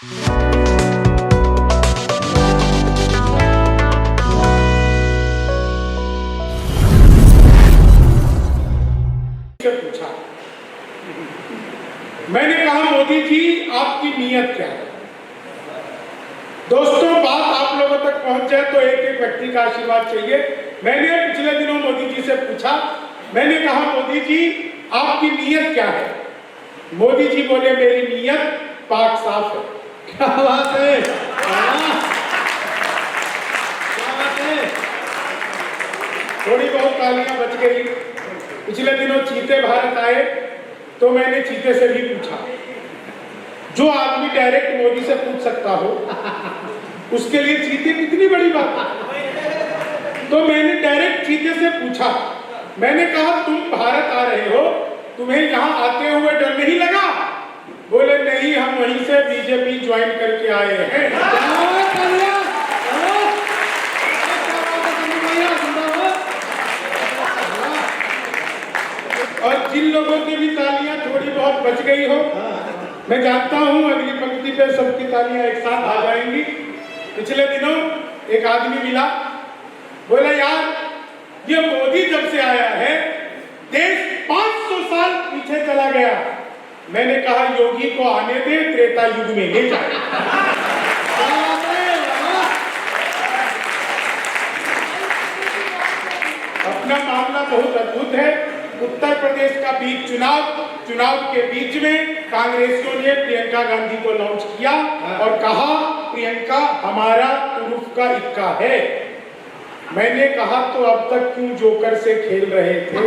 पूछा, मैंने कहा मोदी जी आपकी नीयत क्या है? दोस्तों, बात आप लोगों तक पहुंच जाए तो एक एक व्यक्ति का आशीर्वाद चाहिए। मैंने पिछले दिनों मोदी जी से पूछा, मैंने कहा मोदी जी आपकी नीयत क्या है? मोदी जी बोले मेरी नीयत पाक साफ है। क्या बात है, क्या बात है। थोड़ी बहुत तालियां बच गई। पिछले दिनों चीते भारत आए तो मैंने चीते से भी पूछा, जो आदमी डायरेक्ट मोदी से पूछ सकता हो उसके लिए चीते कितनी बड़ी बात है। तो मैंने डायरेक्ट चीते से पूछा, मैंने कहा तुम भारत आ रहे हो, तुम्हें यहाँ आते हुए डर नहीं लगा? बोले नहीं, हम वहीं से बीजेपी ज्वाइन करके आए हैं। और जिन लोगों की भी तालियां थोड़ी बहुत बच गई हो, मैं जानता हूं अगली पंक्ति पे सबकी तालियां एक साथ आ जाएंगी। पिछले दिनों एक आदमी मिला, बोला यार ये मोदी जब से आया है देश 500 साल पीछे चला गया। मैंने कहा योगी को आने दे, त्रेता युग में ले जाए। अपना मामला बहुत अद्भुत है। उत्तर प्रदेश का बीच चुनाव के बीच में कांग्रेसियों ने प्रियंका गांधी को लॉन्च किया और कहा प्रियंका हमारा तुरुफ का इक्का है। मैंने कहा तो अब तक क्यों जोकर से खेल रहे थे?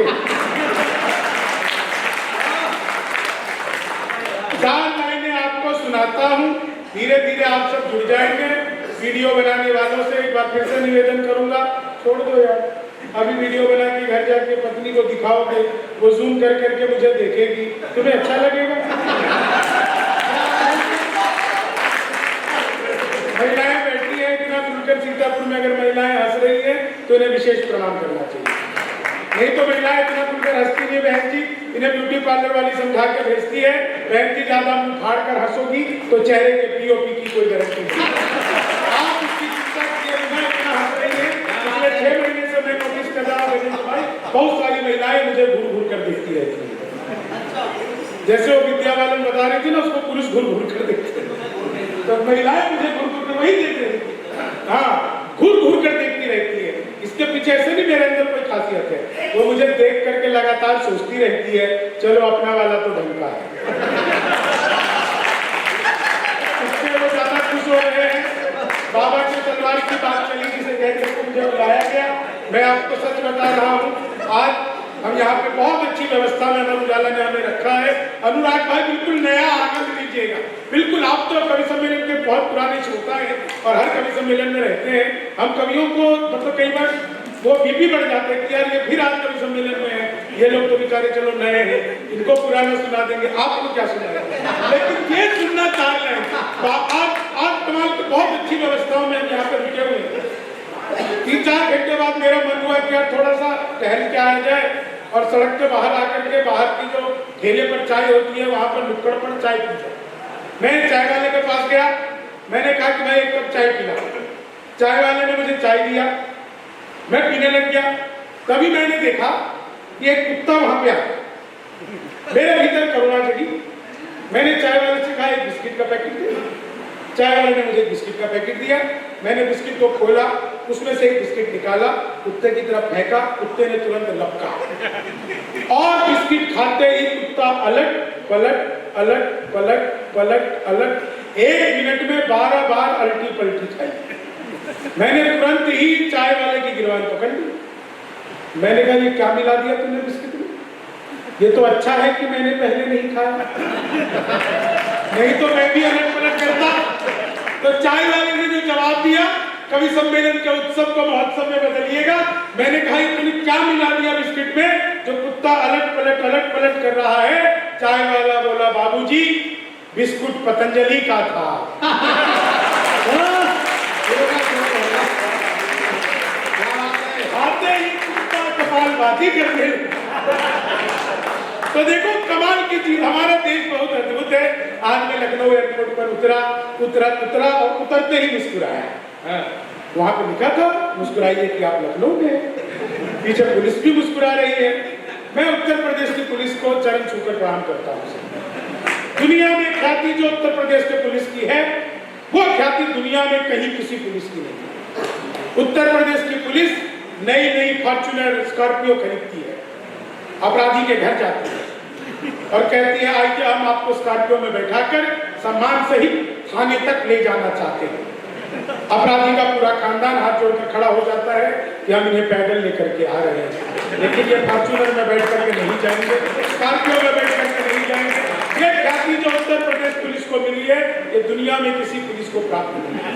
चार लाइनें आपको सुनाता हूँ, धीरे धीरे आप सब जुड़ जाएंगे। वीडियो बनाने वालों से एक बार फिर से निवेदन करूंगा, छोड़ दो यार, अभी वीडियो बना के घर जाके पत्नी को दिखाओगे, वो जूम कर करके मुझे देखेगी, तुम्हें अच्छा लगेगा? महिलाएं बैठी है इतना खुलकर सीतापुर में, अगर महिलाएं हंस रही है तो इन्हें विशेष प्रणाम करना चाहिए। नहीं तो महिलाएं इतना खुलकर हंसती नहीं बहन जी, इन्हें ब्यूटी पार्लर वाली समझा के भेजती है, बहन जी ज्यादा मुंह फाड़ कर हंसोगी तो चेहरे के पीओपी की कोई गारंटी नहीं। आप इसकी चिंता किए बिना इतना हंस रही है। पिछले 6 महीने से मैं नोटिस कर रहा हूँ, बहुत सारी महिलाएं मुझे घूर घूर कर देखती रहती है। जैसे वो विद्या बालन बता रही थी ना, उसको पुरुष घूर घूर कर देखते हैं, तो महिलाएं मुझे घूर घूर कर वही देख रही थी। हाँ, घूर घूर कर देखती रहती है। इसके पीछे ऐसे नहीं मेरे अंदर कोई खासियत है, वो मुझे देख करके लगातार सोचती रहती है चलो अपना वाला तो ढंग का है। इससे वो ज्यादा खुश हो रहे हैं। बाबा की तलवार की बात चली जिसे कहते हैं, मुझे बुलाया गया। मैं आपको सच बता रहा हूँ, आज हम यहाँ पे बहुत अच्छी व्यवस्था में अमर उजाला ने हमें रखा है। अनुराग भाई बिल्कुल नया आनंद लीजिएगा। बिल्कुल, आप तो कवि सम्मेलन के बहुत पुराने श्रोता है और हर कवि सम्मेलन में रहते हैं। हम कवियों को मतलब कई बार वो बीपी बढ़ जाते हैं कि यार ये फिर आज कवि सम्मेलन में है, ये लोग तो बेचारे चलो नए हैं, इनको पुराना सुना देंगे, आपको क्या सुनाएंगे। लेकिन ये सुनना चाह रहे हैं। आज कमाल की बहुत अच्छी व्यवस्थाओं में हम यहाँ पे रुके हुए हैं। 3-4 घंटे बाद मेरा मन हुआ कि यार थोड़ा सा टहल के आया जाए और सड़क के बाहर आकर के बाहर की जो ठेले पर चाय होती है वहां पर नुक्कड़ पर चाय पी जाए। मैं चाय वाले के पास गया, मैंने कहा कि भाई एक कप चाय पिला। चाय वाले ने मुझे चाय दिया, मैं पीने लग गया। तभी मैंने देखा कि एक कुत्ता वहां पे आया, मेरे भीतर करुणा जगी। मैंने चाय वाले से कहा एक बिस्किट का पैकेट दे। चाय वाले ने मुझे बिस्किट का पैकेट दिया, मैंने बिस्किट को खोला, उसमें से एक बिस्किट निकाला, कुत्ते की तरफ फेंका, कुत्ते ने तुरंत लपका और बिस्किट खाते ही कुत्ता अलट पलट अलट पलट पलट अलट 1 मिनट में 12 बार अल्टी पलटी खाई। मैंने तुरंत ही चाय वाले की गिरबान पकड़ ली। मैंने कहा ये क्या मिला दिया तुमने बिस्किट में? ये तो अच्छा है कि मैंने पहले नहीं खाया, नहीं तो मैं भी अलट पलट करता। तो चाय वाले ने जो जवाब दिया, कवि सम्मेलन के उत्सव को महोत्सव में बदलिएगा। मैंने कहा तुमने क्या मिला दिया बिस्किट में जो कुत्ता अलट पलट कर रहा है? चाय वाला बोला बाबूजी बिस्कुट पतंजलि का था। आते ही कुत्ता कपालबाजी करने तो देखो कमाल की चीज, हमारा देश बहुत अद्भुत है। आज मैं लखनऊ एयरपोर्ट पर उतरा और उतरते ही मुस्कुराया। वहां पे लिखा था मुस्कुराइए कि आप लखनऊ में। पीछे पुलिस भी मुस्कुरा रही है। मैं उत्तर प्रदेश की पुलिस को चरण छूकर प्रणाम करता हूँ। दुनिया में ख्याति जो उत्तर प्रदेश के पुलिस की है, वो ख्याति दुनिया में कहीं किसी पुलिस की नहीं। उत्तर प्रदेश की पुलिस नई नई फॉर्च्यूनर स्कॉर्पियो खरीदती है, अपराधी के घर जाती है और कहती है आइए हम आपको स्कॉर्पियो में बैठाकर सम्मान सहित थाने तक ले जाना चाहते हैं। अपराधी का पूरा खानदान हाथ जोड़कर खड़ा हो जाता है कि हम इन्हें पैदल लेकर के आ रहे हैं, लेकिन ये फॉर्च्यूनर में बैठ करके नहीं जाएंगे, स्कॉर्पियो में बैठ करके नहीं जाएंगे। ये ख्याति जो उत्तर प्रदेश पुलिस को मिली है, ये दुनिया में किसी पुलिस को प्राप्त नहीं है।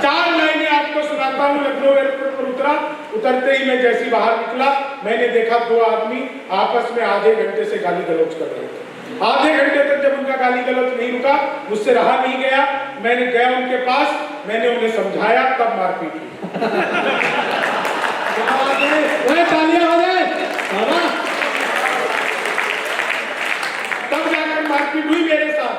4 लाइनें आपको सुनाता हूँ। लखनऊ एयरपोर्ट पर उतरते ही मैं जैसी बाहर निकला, मैंने देखा 2 आदमी आपस में आधे घंटे से गाली गलौज कर रहे थे। आधे घंटे तक जब उनका गाली गलौज नहीं रुका, मुझसे रहा नहीं गया, मैंने गया उनके पास, मैंने उन्हें समझाया, तब मारपीट की। तालियां हो रहे तब जाकर मारपीट हुई मेरे साथ।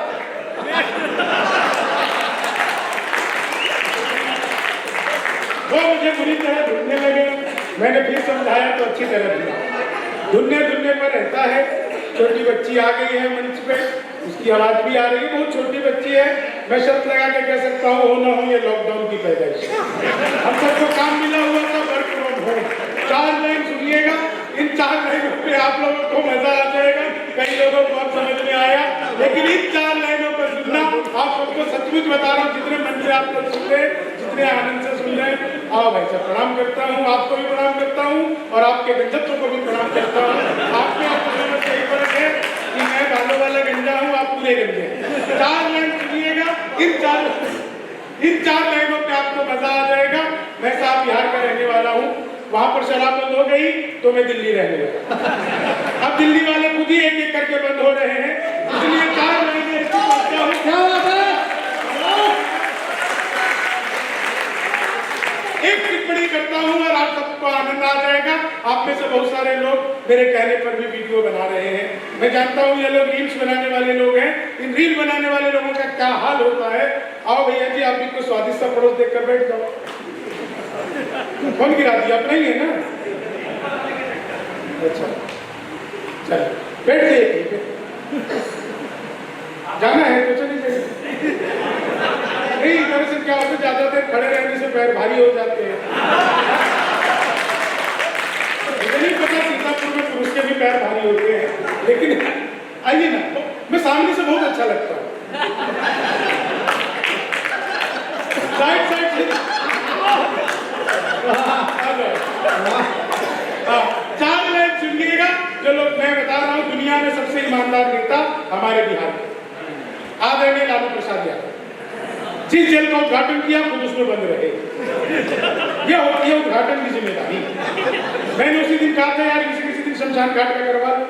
वो मुझे बुरी तरह ढूंढने लगे, मैंने फिर समझाया तो अच्छी तरह ढूंढा। ढूंढने पर रहता है, छोटी बच्ची आ गई है मंच पे, उसकी आवाज भी आ रही है, बहुत छोटी बच्ची है। मैं शर्त लगा के कह सकता हूँ, हो ना हो ये लॉकडाउन की पैदाइश। हम सबको काम मिला हुआ था वर्क फ्रॉम होम। 4 लाइन सुनिएगा, इन 4 लाइनों पे आप लोगों को मजा आ जाएगा। कई लोगों को बहुत समझ में आया, लेकिन इन 4 लाइनों पर सुनना, आप सबको सचमुच बता रहा हूँ, जितने मन से आप लोग सुन रहे, जितने आनंद से सुन रहे, आओ भाई साहब प्रणाम करता हूँ, आपको भी प्रणाम करता हूँ और आपके गंजत्व को भी प्रणाम करता हूँ। आपके आपको यही फर्क है कि मैं बालों वाला गंजा हूँ, आप पूरे गंजे हैं। 4 लाइन सुनिएगा, इन 4 लाइनों पे आपको मजा आ जाएगा। मैं साहब बिहार का रहने वाला हूँ, वहां पर शराब बंद हो गई तो मैं दिल्ली रहने लगा। अब दिल्ली वाले खुद ही एक एक करके बंद हो रहे हैं, इसलिए 4 लाइनें क्या बात है। एक टिप्पणी करता हूं और आप सबको आनंद आ जाएगा। आप में से बहुत सारे लोग मेरे कहने पर भी वीडियो बना रहे हैं। मैं जानता हूं ये लोग रील्स बनाने वाले लोग हैं। इन रील बनाने वाले लोगों का क्या हाल होता है। आओ भैया जी, आप भी कोई स्वादिष्ट सा पड़ोस देखकर बैठ जाओ। कौन गिरा दिया? अपना ही है ना। अच्छा चल बैठ जाइए, जाना है तो चलिए। नहीं, दरअसल क्या होता है, ज्यादा देर खड़े रहने से पैर भारी हो जाते हैं। मुझे नहीं पता सीतापुर में पुरुष के भी पैर भारी होते हैं, लेकिन आइए ना, मैं सामने से बहुत अच्छा लगता हूँ। साइड से 4 लाइन सुनिएगा। जो लोग मैं बता रहा हूँ, दुनिया में सबसे ईमानदार नेता हमारे बिहार के आदरणीय लालू प्रसाद यादव। जिस जेल का उद्घाटन किया खुद उसमें बंद रहे। यह होती है उद्घाटन की जिम्मेदारी। मैंने उसी दिन कहा था यार किसी दिन शमशान घाट का करवा लो।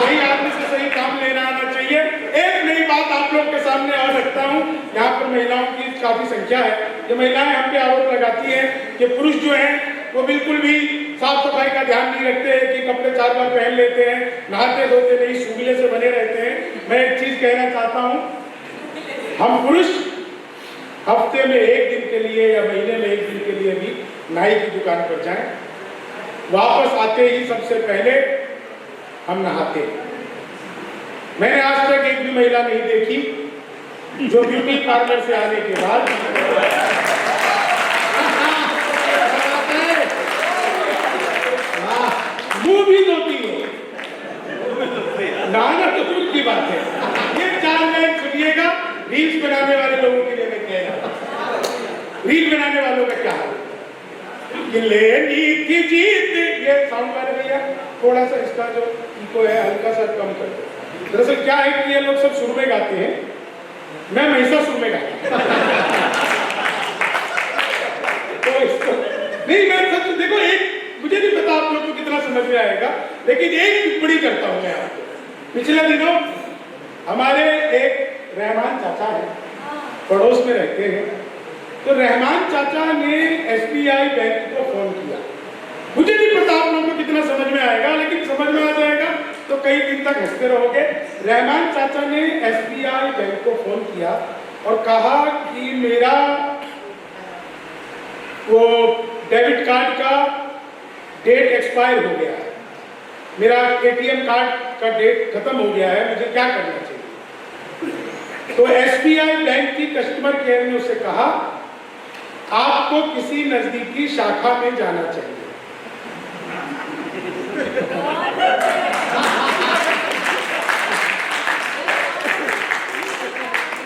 सही आदमी से सही काम लेना आना चाहिए। एक नई बात आप लोग के सामने और रखता हूँ। यहाँ पर महिलाओं की काफी संख्या है। ये महिलाएं हम पे आरोप लगाती है कि पुरुष जो है वो बिल्कुल भी साफ सफाई का ध्यान नहीं रखते, कि कपड़े 4 बार पहन लेते हैं, नहाते धोते नहीं, सूगले से बने रहते हैं। मैं एक चीज कहना चाहता हूँ, हम पुरुष हफ्ते में 1 दिन के लिए या महीने में 1 दिन के लिए भी नाई की दुकान पर जाएं, वापस आते ही सबसे पहले हम नहाते हैं। मैंने आज तक एक भी महिला नहीं देखी जो ब्यूटी पार्लर से आने के बाद मुंह भी धोती हो। नहाना तो दूर की बात है। ये 4 लाइन सुनिएगा। रील्स बनाने वाले लोगों के लिए मैं कह रहा हूं, रील बनाने वालों का क्या हाल है। लेनी की जीत, ये साउंड वाले भैया थोड़ा सा इसका जो इको है हल्का सा कम कर दो। दरअसल क्या है कि ये लोग सब सुर में गाते हैं, मैं महिषासुर में गाता तो इसको नहीं, मैं सच देखो, एक मुझे नहीं पता आप लोग को कितना समझ में आएगा, लेकिन एक टिप्पणी करता हूं मैं आपको। पिछले दिनों हमारे एक रहमान चाचा है, पड़ोस में रहते हैं, तो रहमान चाचा ने SBI बैंक को फोन किया। मुझे नहीं पता आप लोगों को कितना समझ में आएगा, लेकिन समझ में आ जाएगा। तो कई दिन तक हंसते रहोगे। रहमान चाचा ने SBI बैंक को फोन किया और कहा कि मेरा वो डेबिट कार्ड का डेट एक्सपायर हो गया है, मेरा ATM कार्ड का डेट खत्म हो गया है, मुझे क्या करना चाहिए। तो SBI बैंक की कस्टमर केयर ने उससे कहा आपको किसी नजदीकी शाखा में जाना चाहिए।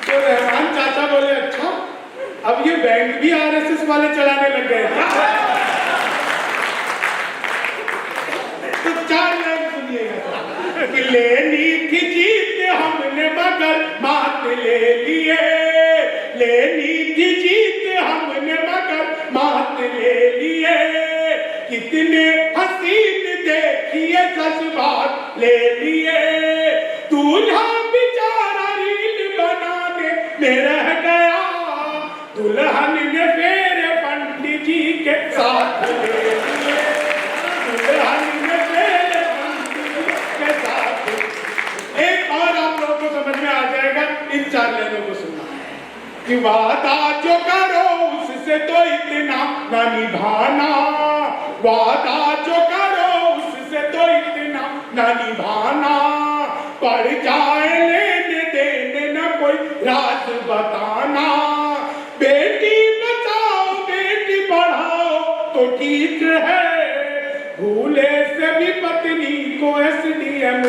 तो रहमान चाचा बोले अच्छा, अब ये बैंक भी RSS वाले चलाने लग गए क्या? तो 4 लाइन सुनिएगा। कि लेनी थी जीत हमने मगर मात ले लिए, लेनी थी जीत हमने मगर मात ले लिए, कितने हसीन देखिए जज्बात ले लिए, दूल्हा बेचारा रील बनाने में रह गया, दुल्हन ने फेरे पंडित जी के साथ ले लिए, दुल्हन ने फेरे पंडित जी के साथ। एक और आप लोगों को समझ में आ जाएगा, इन 4 लाइनों को सुनना कि वादा जो करो उससे तो इतना ना निभाना, वादा जो करो उससे तो इतना ना निभाना, पड़ जाए लेने देने न कोई राज बताना, बेटी बचाओ बेटी पढ़ाओ तो ठीक है, भूले से भी पत्नी को SDM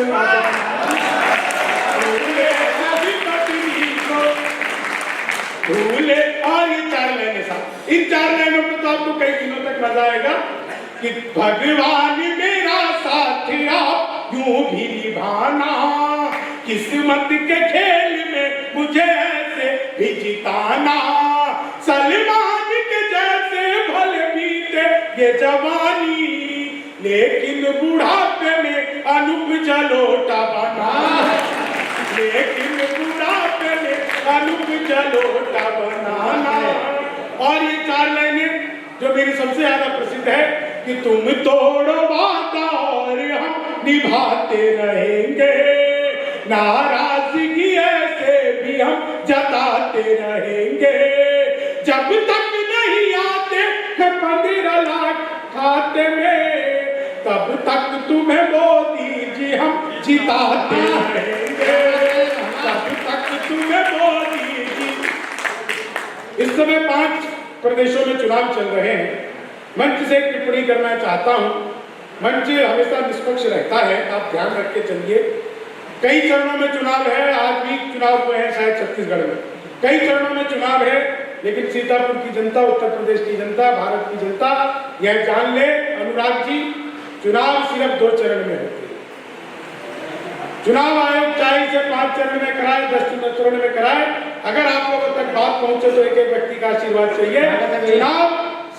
भूले से भी पत्नी को भूले। और ये 4 लाइनें साहब, इन 4 लाइनों पर तो आपको कई दिनों तक मजा आएगा कि भगवान मेरा साथ आप यूं भी निभाना, किस्मत के खेल में मुझे ऐसे भी जिताना, सलमान के जैसे भले बीते ये जवानी, लेकिन बुढ़ापे में अनूप जलोटा बना, लेकिन बुढ़ापे में अनूप जलोटा बनाना। और ये 4 लाइनें जो मेरी सबसे ज्यादा प्रसिद्ध है कि तुम तोड़ो वादा और हम निभाते रहेंगे, नाराजगी ऐसे भी हम जताते रहेंगे, जब तक नहीं आते हैं 15 लाख खाते में, तब तक तुम्हें मोदी जी हम जिताते रहेंगे, तब तक तुम्हें मोदी जी। इस समय 5 प्रदेशों में चुनाव चल रहे हैं। मंच से एक टिप्पणी करना चाहता हूं, मंच हमेशा निष्पक्ष रहता है, आप ध्यान रख के चलिए। कई चरणों में चुनाव है, आज भी चुनाव हुए हैं शायद छत्तीसगढ़ में, कई चरणों में चुनाव है, लेकिन सीतापुर की जनता, उत्तर प्रदेश की जनता, भारत की जनता यह जान ले अनुराग जी, चुनाव सिर्फ 2 चरण में होते हैं। चुनाव आयोग चाहे से 5 चरण में कराए, 10 चरण में कराए, अगर आप लोगों तक बात पहुंचे तो एक एक व्यक्ति का आशीर्वाद चाहिए। चुनाव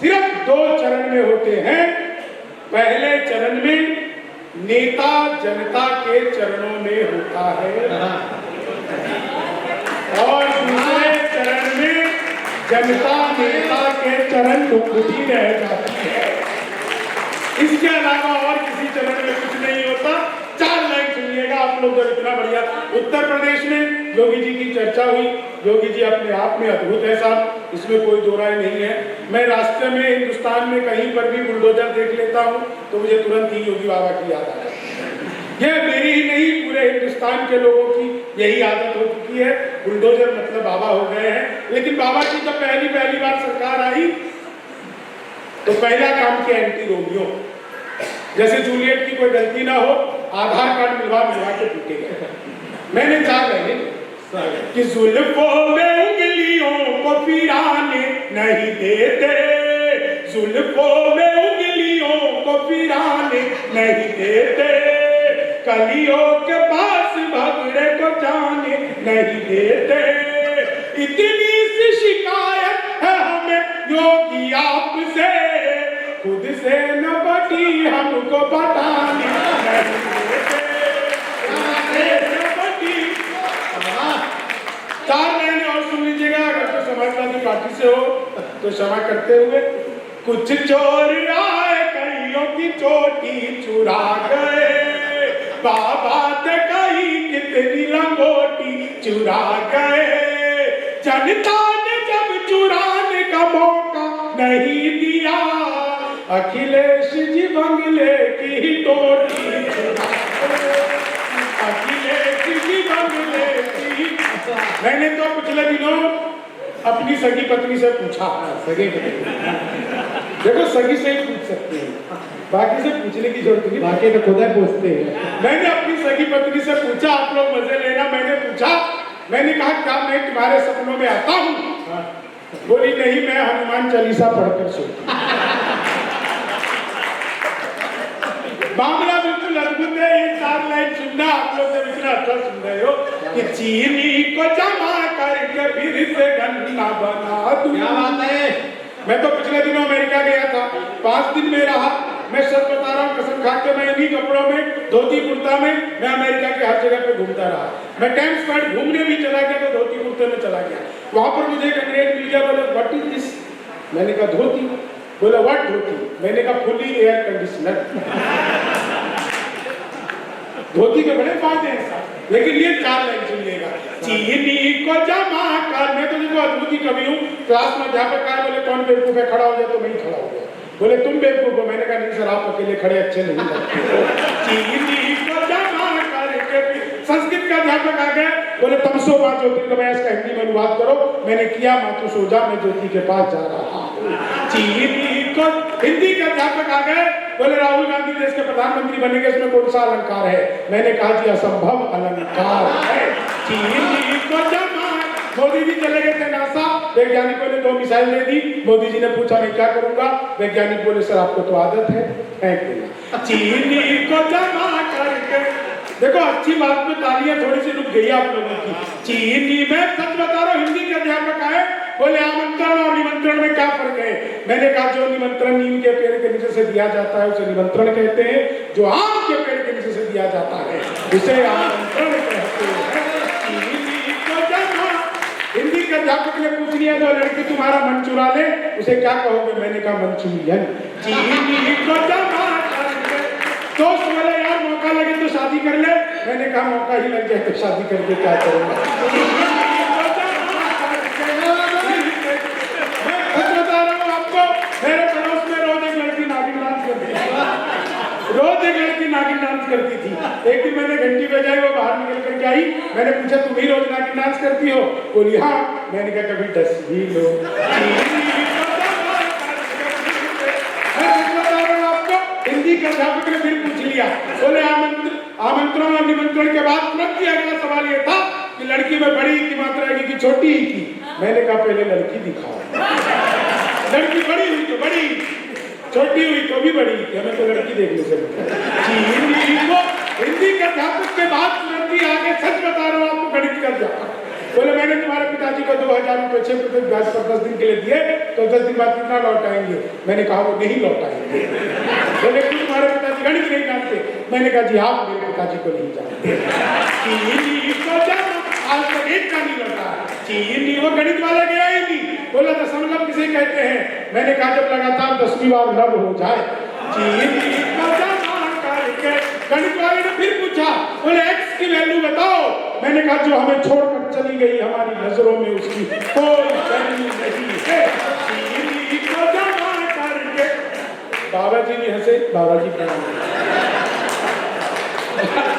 सिर्फ 2 चरण में होते हैं। पहले चरण में नेता जनता के चरणों में होता है और दूसरे चरण में जनता नेता के चरण टुकड़ी रह जाती है। इसके अलावा और किसी चरण में कुछ नहीं होता। 4 लाइन सुनिएगा आप लोग, जब इतना बढ़िया उत्तर प्रदेश में योगी जी की चर्चा हुई, योगी जी अपने आप में अद्भुत है साहब, इसमें कोई दो राय नहीं है। मैं रास्ते में हिंदुस्तान में कहीं पर भी बुलडोजर देख लेता हूँ तो मुझे तुरंत ही योगी बाबा की याद आ जाती है। यह मेरी ही नहीं, पूरे हिंदुस्तान के लोगों की यही आदत हो चुकी है, बुलडोजर मतलब बाबा हो गए हैं। लेकिन बाबा की जब पहली बार सरकार आई तो पहला काम किया एंटी रोमियो, जैसे जूलियट की कोई गलती ना हो, आधार कार्ड मिलवा के पीटे गए। मैंने 4 लाइनें कि जुल्फों में उंगलियों को फिराने नहीं देते, जुल्फों में उंगलियों को फिराने नहीं देते, कलियों के पास भगड़े को जाने नहीं देते, इतनी सी शिकायत है हमें योगी आपसे, खुद से न बटी हमको बताने नहीं देते, न बटी। 4 लाइनें और सुन लीजिएगा, अगर तो समाजवादी पार्टी से हो तो क्षमा करते हुए। कुछ चोर आए कईयों की चोटी चुरा गए, बाबा तकाई कितनी लंगोटी चुरा गए, जनता ने जब चुराने का मौका नहीं दिया, अखिलेश जी बंगले की टोटी चुरा गए, अखिलेश जी बंगले की। मैंने तो पिछले दिनों अपनी सगी पत्नी से पूछा, सगी पत्नी देखो सगी से ही पूछ सकते हैं, बाकी से पूछने की जरूरत नहीं, बाकी तो खुद ही पूछते हैं। मैंने अपनी सगी पत्नी से पूछा, आप लोग मजे लेना, मैंने पूछा, मैंने कहा क्या मैं तुम्हारे सपनों में आता हूँ? बोली नहीं, मैं हनुमान चालीसा पढ़कर सोती। मामला बिल्कुल अद्भुत है। ये 4 लाइन सुनना, आप लोग जब इतना अच्छा सुन रहे हो कि चीनी को जमा करके फिर से गन्ना बना दूं। क्या बात है। मैं तो पिछले दिनों अमेरिका गया था, 5 दिन में रहा। मैं सच बता रहा हूँ, कसम खा के, मैं इन्हीं कपड़ों में, धोती कुर्ता में, मैं अमेरिका के हर जगह पे घूमता रहा। मैं टाइम स्क्वायर घूमने भी चला गया तो धोती कुर्ते में चला गया। वहां पर मुझे एक अंग्रेज मिल गया, बोले व्हाट इज दिस? मैंने कहा धोती। बोला व्हाट धोती? मैंने कहा फुली एयर कंडीशनर। धोती के बड़े फायदे हैं साहब, लेकिन ये 4 लाइन सुनिएगा। चीनी को जमा कर, मैं तो देखो अद्भुत कवि हूँ। क्लास में अध्यापक आए, बोले कौन बेवकूफ है, खड़ा हो जाए, तो मैं ही खड़ा हो गया। बोले तुम बेवकूफ हो। मैंने कहा नहीं सर, आप अकेले खड़े अच्छे नहीं लगते। चीनी को जमा करके, संस्कृत का अध्यापक आ गए, बोले तमसो माँ ज्योतिर्गमय, इसका हिंदी में अनुवाद करो। मैंने किया, मातु सो जा, मैं ज्योति के पास जा रहा हूँ। चीनी को, हिंदी के अध्यापक आ गए, बोले राहुल गांधी देश के प्रधानमंत्री बनेंगे, इसमें कौन सा अलंकार है? मैंने कहा जी असंभव अलंकार है। चीनी को जमा। मोदी जी चले गए थे नासा, वैज्ञानिकों ने 2 मिसाइल दे दी। मोदी जी ने पूछा मैं क्या करूंगा? वैज्ञानिक बोले सर आपको तो आदत है, फेंक देना। चीनी को जमा करके, देखो अच्छी बात में तालियां थोड़ी सी रुक गई आप लोगों की। चीनी में, सच बता रहा हूं, हिंदी के अध्यापक आए, बोले आमंत्रण और निमंत्रण में क्या फर्क है? मैंने कहा जो निमंत्रण नीम के पेड़ के नीचे से दिया जाता है उसे निमंत्रण कहते हैं, जो आम के पेड़ के नीचे से दिया जाता है उसे आमंत्रण कहते हैं। हिंदी के अध्यापक ने पूछ लिया जो लड़की तुम्हारा मन चुरा ले उसे क्या कहोगे? मैंने कहा मंचूरियन। चीनी को जमा करके, दोस्त बोले यार मौका लगे तो शादी कर ले। मैंने कहा मौका ही लग जाए तो शादी करके क्या करूंगा? मैं बता रहा हूँ आपको, मेरे पड़ोस में रोज एक लड़की नागिन डांस करती थी, रोज एक लड़की नागिन डांस करती थी। एक दिन मैंने घंटी बजाई, वो बाहर निकल करके आई। मैंने पूछा तुम ही रोज नागिन डांस करती हो? बोली हाँ। मैंने कहा कभी 10 भी लो। हिंदी के अध्यापक ने फिर पूछ लिया, बोले आमंत्रण और निमंत्रण के बाद तुरंत ही अगला सवाल ये था कि लड़की में बड़ी की मात्रा की छोटी ही की? मैंने कहा पहले लड़की दिखाओ। लड़की बड़ी हुई तो बड़ी, छोटी हुई तो भी बड़ी, हमें तो लड़की देखने से हिंदी के अध्यापक के बाद तुरंत ही आगे, सच बता रहा हूँ आपको, गणित कर जाता। बोले मैंने तुम्हारे पिताजी को 2000 रुपये 6% ब्याज पर 10 दिन के लिए दिए, तो 10 दिन बाद कितना लौटाएंगे? मैंने कहा वो नहीं लौटाएंगे। बोले क्यों, तुम्हारे पिताजी गणित नहीं जानते? मैंने कहा जी आप मेरे पिताजी को नहीं जानते। आज तक एक का नहीं लौटा। चीनी, वो गणित वाला गया ही नहीं। बोला दशमलव किसे कहते हैं? मैंने कहा जब लगातार 10वीं बार लव हो जाए। चीनी गणित वाले ने फिर पूछा, बोले x की वैल्यू बताओ। मैंने कहा जो हमें छोड़कर चली गई हमारी नजरों में उसकी कोई वैल्यू नहीं है। बाबा जी भी हंसे, बाबा जी प्रणाम।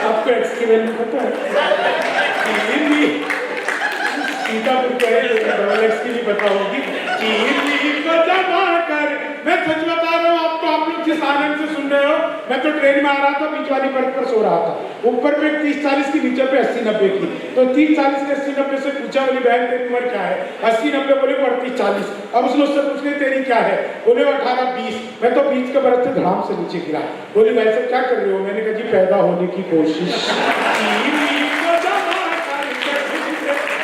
आपको x की वैल्यू पता है? सीतापुर के डबल एक्स की भी पता होगी। चीनी को जमा कर, मैं सच बता रहा हूँ आपको, आप लोग जिस आनंद से सुन रहे हो, मैं तो ट्रेन में आ रहा था, बीच वाली बर्थ पर सो रहा था। ऊपर पे 30-40 की, नीचे पे 80-90 की। तो 30-40 ने 80-90 से पूछा, बोले बहन तेरी उम्र क्या है? 80-90 बोले 38-40। अब उसने उससे पूछ लिया तेरी क्या है? बोले 18-20। मैं तो बीच के बर्थ से धड़ाम से नीचे गिरा। बोले भाई साहब क्या कर रहे हो? मैंने कहा जी पैदा होने की कोशिश।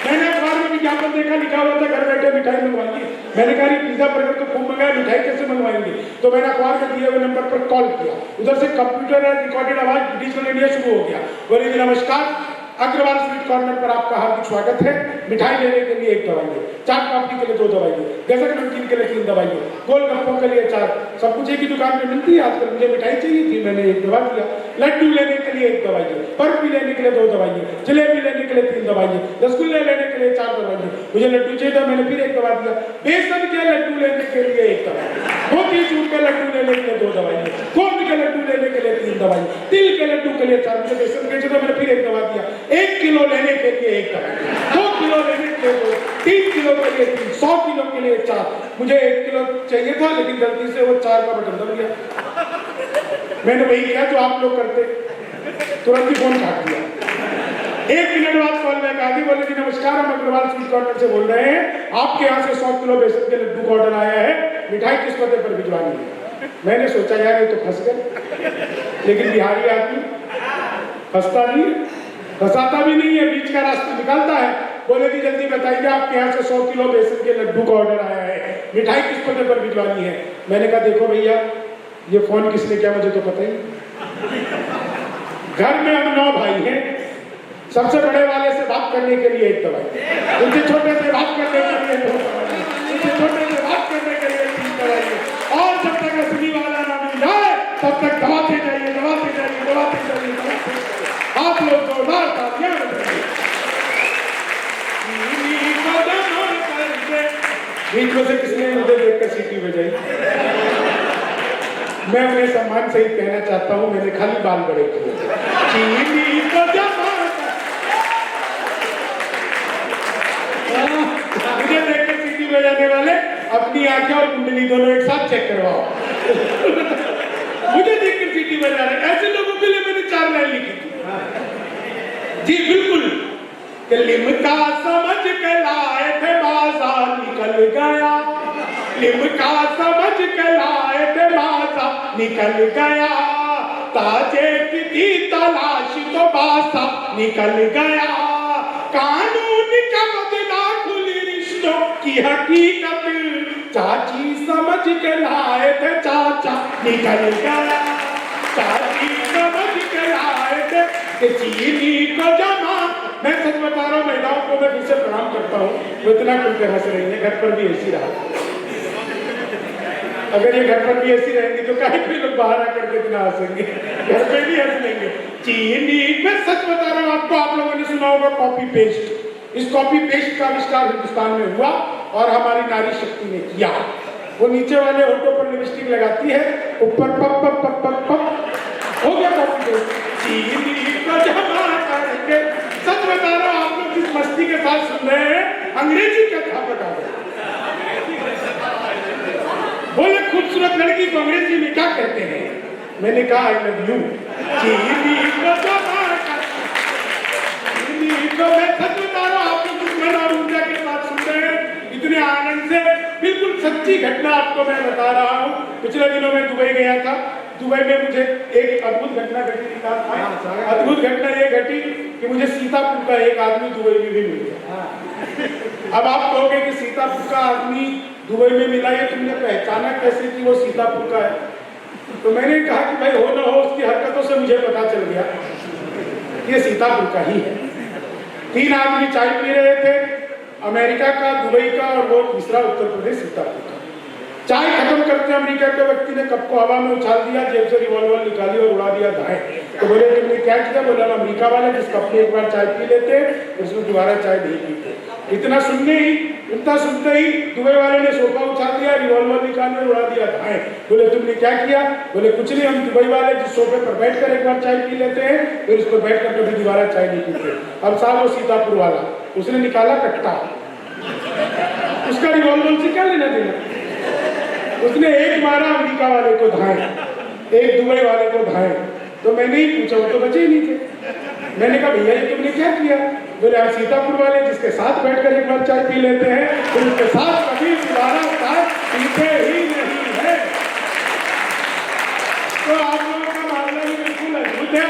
मैंने अखबार में विज्ञापन देखा, लिखा हुआ था घर बैठे मिठाई मंगवाइए। मैंने कहा पिज्जा बर्गर तो खूब मंगाया, मिठाई कैसे मंगवाएंगे? तो मैंने अखबार में दिए हुए नंबर पर कॉल किया। उधर से कंप्यूटर रिकॉर्डेड आवाज डिजिटल इंडिया शुरू हो गया। बोले जी नमस्कार, अग्रवाल स्वीट कॉर्नर पर आपका हार्दिक स्वागत है। मिठाई लेने के लिए 1 दवाइए, चाट पापड़ी के लिए 2 दवाइए, गजक नमकीन के लिए 3 दवाइए, गोलगप्पों के लिए 4। सब कुछ एक ही दुकान में मिलती है आजकल। मुझे मिठाई चाहिए थी, मैंने 1 दवा दिया। लड्डू लेने के लिए 1 दवाइए, बर्फी लेने के लिए 2 दवाइए, जलेबी लेने के लिए 3 दवाइए, रसगुल्ले लेने के लिए 4 दवाइए। मुझे लड्डू चाहिए था, मैंने फिर 1 दवा दिया। बेसन के लड्डू लेने के लिए 1 दवा, मोतीचूर के लड्डू लेने के लिए 2 दवाइए, गोंद के लड्डू लेने के लिए 3 दवाई, तिल के लड्डू के लिए 4। मुझे बेसन के चाहिए, मैंने फिर 1 दवा दिया। 1 किलो लेने के लिए 1 दवा, 2 किलो लेने के लिए 2, 3 किलो के लिए 3, 100 किलो के लिए 4। मुझे 1 किलो चाहिए था, लेकिन गलती से वो 4 का बटन दब गया। मैंने वही किया जो आप लोग करते, तुरंत ही फोन काट दिया। 1 मिनट बाद कॉल बैक आ गई, बोले जी नमस्कार, हम अग्रवाल स्वीट कॉर्नर से बोल रहे हैं, आपके यहाँ से 100 किलो बेसन के लड्डू का ऑर्डर आया है, मिठाई किस पते पर भिजवानी है। मैंने सोचा यार ये तो फंस गए, लेकिन बिहारी आदमी फंसता नहीं, फंसाता भी नहीं है, बीच का रास्ता निकालता है। बोले कि जल्दी बताइए, आपके यहाँ से 100 किलो बेसन के लड्डू का ऑर्डर आया है, मिठाई किस पते पर भिजवानी है। मैंने कहा देखो भैया, ये फोन किसने किया मुझे तो पता ही। घर में हम 9 भाई हैं, सबसे बड़े वाले से बात करने के लिए 1 दवाई, उनसे छोटे से बात करने के लिए 2 दवाई, उनसे छोटे से बात करने के लिए 3 दवाई, और जब तक असली वाला ना मिल जाए तब तक दबाते जाइए, दबाते जाइए, दबाते जाइए, दबाते जाइए। आप लोग जोरदार तालियां बजाइए। बीच में से किसने मुझे देखकर सीटी बजाई? मैं उन्हें सम्मान सहित कहना चाहता हूँ, मैंने खाली बाल बड़े किए। मुझे देखकर सीटी बजाने वाले अपनी आंखें और कुंडली दोनों एक साथ चेक करवाओ। मुझे देखकर सीटी बजा रहे, ऐसे लोगों के लिए मैंने 4 लाइन लिखी थी। जी बिल्कुल, लिमका समझ के लाए थे बाजार निकल गया, लिमका समझ के लाए थे बाजार निकल गया, ताजे की तलाश तो बासा निकल गया, कानून का बदला खुली रिश्तों की हकीकत, चाची समझ के लाए थे चाचा निकल गया, चाची समझ के लाए थे कि चीनी को जमा। मैं सच बता रहा हूँ, महिलाओं को मैं फिर से प्रणाम करता हूँ, वो इतना खुलकर हंस रही है। घर पर भी ऐसी रहा, अगर ये घर पर भी ऐसी रहेंगी तो काहे कोई लोग बाहर आकर के इतना हंसेंगे, घर पे भी हंस लेंगे। चीनी, मैं सच बता रहा हूँ आपको, आप लोगों ने सुना होगा कॉपी पेस्ट। इस कॉपी पेस्ट का आविष्कार हिंदुस्तान में हुआ और हमारी नारी शक्ति ने किया। वो नीचे वाले होठों पर लिपस्टिक लगाती है, ऊपर पप पप पप पप पप हो गया कॉपी पेस्ट। चीनी को जमा करके, सच बता रहा हूँ आप लोग जिस मस्ती के साथ सुन रहे हैं, अंग्रेजी के अध्यापक आ गए। बोले खूबसूरत लड़की को अंग्रेजी में क्या कहते हैं? मैंने कहा आई लव यू। चीनी को जमा कर, चीनी को, मैं सच बता रहा हूँ आप लोग जिस मन और ऊर्जा के साथ सुन रहे हैं, इतने आनंद से, बिल्कुल सच्ची घटना आपको मैं बता रहा हूँ। पिछले दिनों में दुबई गया था। दुबई में मुझे एक अद्भुत घटना घटी। अद्भुत घटना ये घटी कि मुझे सीतापुर का एक आदमी दुबई में भी मिल गया। अब आप कहोगे कि सीतापुर का आदमी दुबई में मिला, ये तुमने पहचाना कैसे कि वो सीतापुर का है? तो मैंने कहा कि भाई हो ना हो, उसकी हरकतों से मुझे पता चल गया ये सीतापुर का ही है। 3 आदमी चाय पी रहे थे, अमेरिका का, दुबई का और वो तीसरा उत्तर प्रदेश सीतापुर का। चाय खत्म करते अमेरिका के व्यक्ति ने कप को हवा में उछाल दिया, जेब से रिवॉल्वर निकाली और उड़ा दिया दाएं। तो बोले तुमने क्या किया? बोला अमेरिका वाले जिस कप में एक बार चाय पी लेते उसमें दोबारा चाय नहीं पीते। इतना सुनते ही दुबई वाले ने सोफा उछाल दिया, रिवॉल्वर निकाली और उड़ा दिया दाएं। बोले तुमने क्या किया? बोले कुछ नहीं, हम दुबई वाले जिस सोफे पर बैठकर एक बार चाय पी लेते हैं फिर उस पर बैठ कर कभी दोबारा चाय नहीं पीते। अब साहब वो सीतापुर वाला, उसने निकाला कट्टा, उसका रिवॉल्वर से क्या लेना देना? उसने एक मारा अमेरिका वाले को धाए, एक दुबई वाले को धाए। तो मैंने ही पूछा, वो तो बचे ही नहीं थे। मैंने कहा भैया ये तुमने क्या किया? बोले हम सीतापुर वाले जिसके साथ बैठकर एक बार चाय पी लेते हैं फिर उसके साथ कभी दोबारा चाय पीते ही नहीं है। तो आप लोगों का मामला भी बिल्कुल अद्भुत है।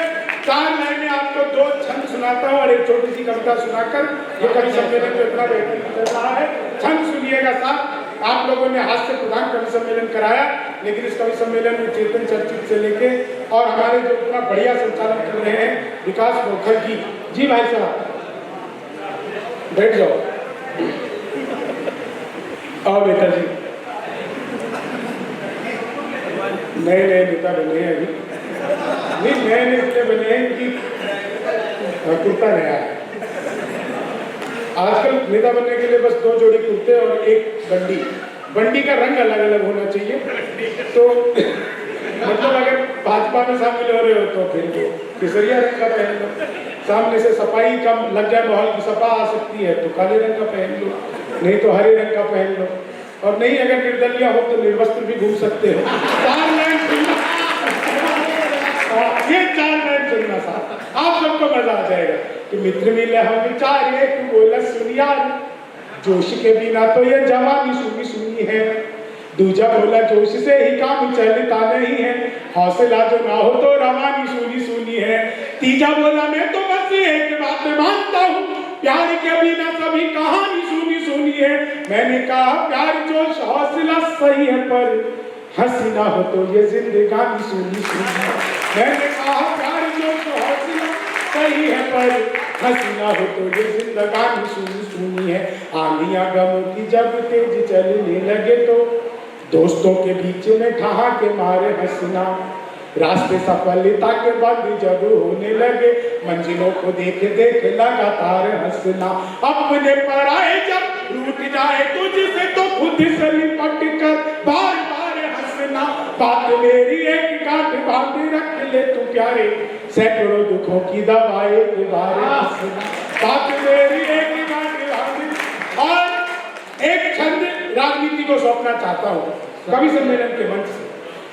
4 लाइनें आपको 2 छंद सुनाता हूँ और एक छोटी सी कविता सुनाकर ये कवि सम्मेलन जो इतना बेहतरीन कर रहा है। छंद सुनिएगा साहब। आप लोगों ने हास्य प्रधान कवि सम्मेलन कराया, लेकिन इस कवि सम्मेलन में चेतन चर्चित से लेके और हमारे जो इतना बढ़िया संचालन कर रहे हैं विकास मुखर्जी जी भाई साहब, बैठ जाओ। आओ बेटा जी। नए नए नेता बने हैं अभी, नहीं नए नेता बने हैं कि कुर्ता नया है। आजकल नेता बनने के लिए बस 2 जोड़ी कुर्ते और एक बंडी का रंग अलग अलग होना चाहिए। तो मतलब अगर भाजपा में शामिल हो रहे हो तो फिर वो केसरिया रंग का पहन लो, सामने से सफाई कम लग जाए, माहौल की सफा आ सकती है तो काले रंग का पहन लो, नहीं तो हरे रंग का पहन लो, और नहीं अगर निर्दलीय हो तो निर्वस्त्र भी घूम सकते हो। 4 लाइन सुनना, ये 4 लाइन सुनना साहब, आप सबको मजा आ जाएगा कि मित्र मिले हम विचार ये तू बोला सुनिया, जोश के बिना तो ये जवानी सुनी सुनी है, दूजा बोला जोश से ही काम चलता नहीं है, हौसला जो ना हो तो रवानी सुनी सुनी है, तीजा बोला मैं तो बस एक बात मानता हूँ, प्यार के बिना सभी कहानी सुनी सुनी है। मैंने कहा प्यार जोश हौसला सही है पर हंसी ना हो तो ये जिंदगानी सुनी सुनी है। मैंने कहा प्यार जोश हौसला सही है पर हंसी ना हो तो ये जिंदगानी सुनी सुनी है। आंधियां गमों की जब तेज चलने लगे तो दोस्तों के बीच में ठहाके मारे हंसना, रास्ते सफलता के बाद जब होने लगे मंजिलों को देख देख लगातार हंसना, अपने पर आए जब रूठ जाए तुझसे तो खुद से लिपट कर बार बार हंसना, बात मेरी एक गांठ बांध रख ले तू प्यारे, सैकड़ों दुखों की दवाएं के बारे हंसना, बात मेरी एक गांठ बांध। और एक छंद राजनीति को सौंपना चाहता हूँ कवि सम्मेलन के मंच से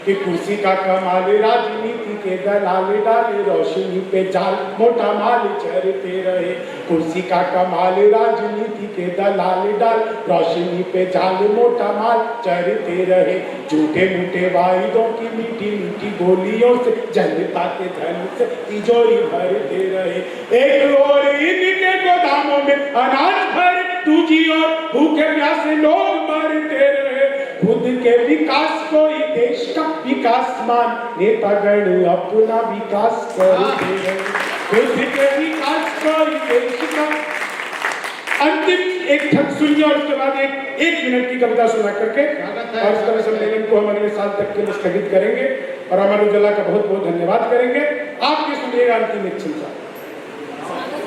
कि कुर्सी का कमाल राजनीति के दलाल डाले रोशनी पे जाल मोटा माल चरते रहे, कुर्सी का कमाल राजनीति के दलाल डाल रोशनी पे जाल मोटा माल चरते रहे, झूठे मूठे वायदों की मीठी मीठी गोलियों से जनता के धन से तिजोरी भरते रहे, एक और इनके गोदामों में अनाज भर दूजी और भूखे प्यासे लोग मरते रहे, खुद के विकास को ही देश का विकास मान नेतागण अपना विकास करते हैं, खुद के विकास को ही देश का। अंतिम एक छंद सुनिए और उसके बाद एक मिनट की कविता सुना करके और इस कवि सम्मेलन को हम अगले साल तक के लिए स्थगित करेंगे और अमर उजाला का बहुत बहुत धन्यवाद करेंगे। आप ये सुनिएगा अंतिम एक छंद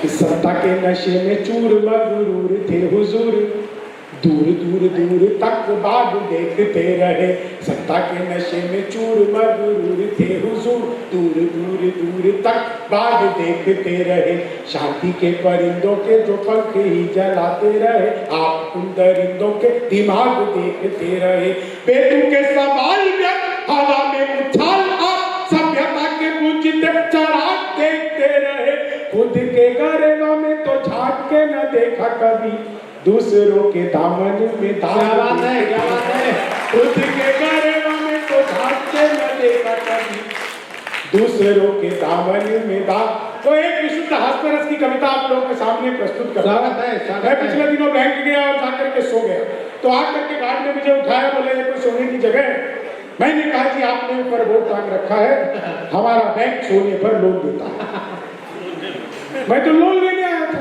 कि सत्ता के नशे में चूर मगरूर थे हुजूर, दूर दूर दूर तक बाग देखते रहे, सत्ता के नशे में चूर मगरूर थे हुजूर, दूर दूर दूर तक बाग देखते रहे, शांति के परिंदों के जो पंख ही जलाते रहे, आप उन दरिंदों के दिमाग देखते रहे, बेतुके सवाल व्यक्त हवा में उछाल आप सभ्यता के पूजित चराग देखते रहे, खुद के गरेबा में तो झांक के न देखा कभी, दूसरों के दामन में दाग है, खुद के गरेबा में तो झांक के न देखा कभी, दूसरों के दामन में दाग। तो एक विशुद्ध हास्यरस की कविता आप लोगों के सामने प्रस्तुत कर रहा है। मैं पिछले दिनों बैंक गया और जाकर के सो गया, तो आकर के गार्ड ने मुझे उठाया, बोले ये कोई सोने की जगह है। मैंने कहा कि आपने ऊपर बोर्ड टांग रखा है हमारा बैंक सोने पर लोन देता है। मैं तो लोन लेने आया था।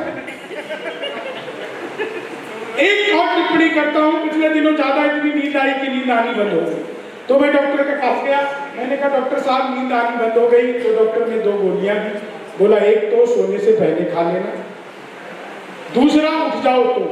एक और टिप्पणी करता हूँ, पिछले दिनों ज्यादा इतनी नींद आई कि नींद आनी बंद हो गई, तो मैं डॉक्टर के पास गया। मैंने कहा डॉक्टर साहब नींद आनी बंद हो गई, तो डॉक्टर ने 2 गोलियां दी, बोला एक तो सोने से पहले खा लेना, दूसरा उठ जाओ तो।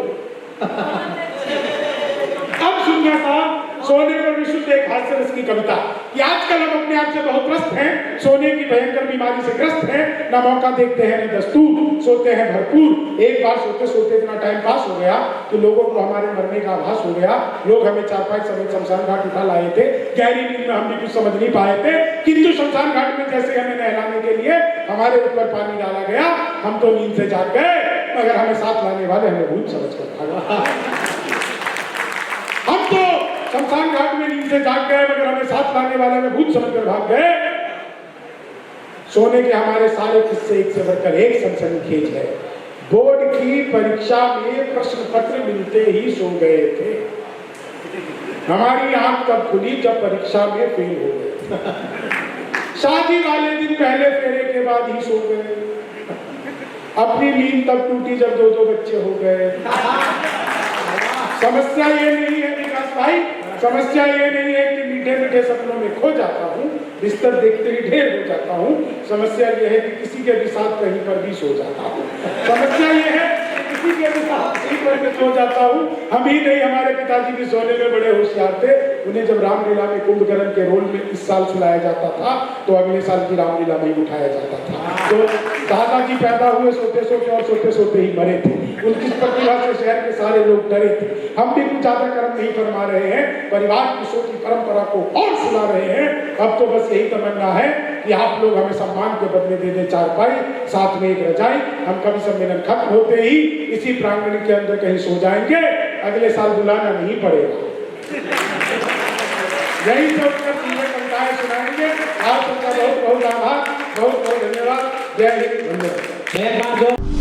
अब सुनिए साहब, सोने पर विशुद्ध एक हास्यरस की कविता कि आजकल हम अपने आप से बहुत ग्रस्त हैं, सोने की भयंकर बीमारी से ग्रस्त हैं, ना मौका देखते हैं न दस्तूर, सोते हैं भरपूर। एक बार सोते सोते इतना टाइम पास हो गया कि लोगों को हमारे मरने का आभास हो गया। लोग हमें 4-5 समय शमशान घाट उठा लाए थे, गहरी नींद में हम भी कुछ समझ नहीं पाए थे, किंतु शमशान घाट में जैसे हमें नहलाने के लिए हमारे ऊपर पानी डाला गया, हम तो नींद से जाग गए, मगर हमें साथ लाने वाले हमें भूत समझ कर भागा। हम तो शमशान घाट में नींद से जाग गए, मगर हमें साथ लाने वाले में भूत समझकर भाग गए। सोने के हमारे सारे किस्से एक से बढ़कर एक सनसनीखेज है। बोर्ड की परीक्षा में प्रश्न पत्र मिलते ही सो गए थे, हमारी आंख तब खुली जब परीक्षा में फेल हो गए। शादी वाले दिन पहले फेरे के बाद ही सो गए। अपनी नींद तब टूटी जब 2-2 बच्चे हो गए। समस्या ये नहीं है विकास भाई, समस्या ये नहीं है कि मीठे मीठे सपनों में खो जाता हूँ, बिस्तर देखते ही ढेर हो जाता हूँ। समस्या ये है कि किसी के भी साथ कहीं पर भी सो जाता हूँ। समस्या ये है कि किसी के भी साथ कहीं पर भी सो जाता हूँ। हम ही नहीं, हमारे पिताजी भी सोने में बड़े होशियार थे। उन्हें जब रामलीला में कुंभकर्ण के रोल में इस साल सुलाया जाता था तो अगले साल की रामलीला में ही उठाया जाता था। तो दादाजी पैदा हुए सोते सोते और सोते सोते ही मरे थे। उनकी प्रतिभा से शहर के सारे लोग डरे थे। हम भी कुछ ज्यादा कर्म नहीं फरमा रहे हैं, परिवार की शो की परंपरा को और सुना रहे हैं। अब तो बस यही तमन्ना है कि आप लोग हमें सम्मान के बदले दे दें चारपाई, साथ में एक रजाई। हम कवि सम्मेलन खत्म होते ही इसी प्रांगण के अंदर कहीं सो जाएंगे, अगले साल बुलाना नहीं पड़ेगा। यही सोचकर पूरे कविताएं सुनाएंगे। आप सबका बहुत बहुत आभार, बहुत बहुत धन्यवाद। जय हिंद, धन्यवाद।